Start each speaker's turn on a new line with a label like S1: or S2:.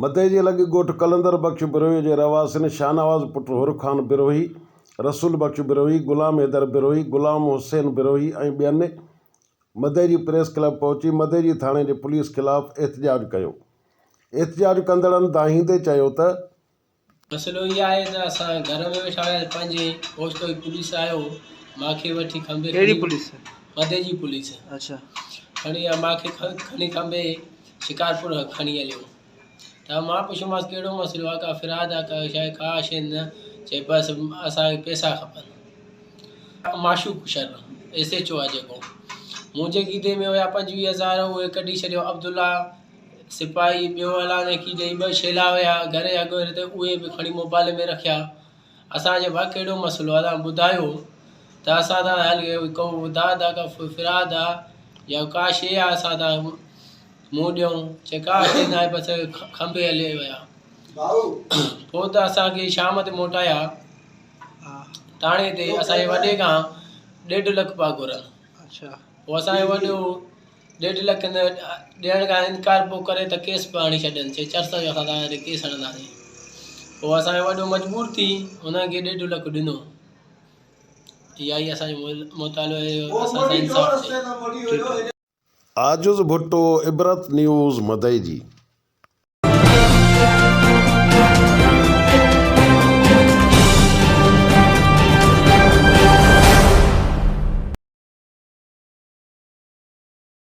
S1: मदई जे लॻे ॻोठ कलंदर बख्श बिरोही जे रवासिन शाहनवाज़ पुट हुर ख़ान बिरोही, रसूल बख्श बिरोही, गुलाम हैदर बिरोही, गुलाम हुसैन बिरोही ऐं ॿियनि मदई जी प्रेस क्लब पहुची मदई जी थाणे जे पुलिस ख़िलाफ़ एहतजाज कयो। एहतजाज कंदड़नि दाहींदे चयो त
S2: मसइलो इहो आहे त असां घर में वेठा हुया, पंहिंजे पोस्ट पुलिस आयो, मूंखे वठी खंबे
S3: कहिड़ी पुलिस?
S2: मदई जी पुलिस।
S3: अच्छा।
S2: खणी मूंखे खणी खंबे शिकारपुर खणी हलियो त मां पुछियोमांसि कहिड़ो मसइलो आहे, का फिराद आहे, का शइ का शइ न, चए बसि असांखे पैसा खपनि। माशूक शर SHO आहे जेको, मुंहिंजे गीदे में हुया 25,000, उहे कढी छॾियो। अब्दुल्ला सिपाही ॿियो अलाने की ॾेई 2 शेला हुया घर जे अॻु ते, उहे बि खणी मोबाइल में रखिया। असांजे भाउ कहिड़ो मसइलो आहे, तव्हां ॿुधायो त असां त हल को दाद आहे, का फिराद आहे या का शइ आहे, असां त मुंहुं ॾियूं। चए का शइ न आहे, बसि खंबे हले विया। पोइ त असांखे शाम ते मोटाया थाणे ते, असांजे वॾे खां 1.5 लख पिया घुरनि।
S3: अच्छा।
S2: पोइ असांजो वॾो 1.5 लख ॾियण खां इनकार पोइ करे त केस पिया हणी छॾनि, चए चर्च जो असां तव्हांखे केस हणंदासीं। पोइ असांजो वॾो मजबूर थी हुनखे 1.5 लख ॾिनो। इहा ई असांजो मुतालो, असां सां इंसाफ़ चई।
S1: आजुज़ भुट्टो, इबरत न्यूज़ मदई जी।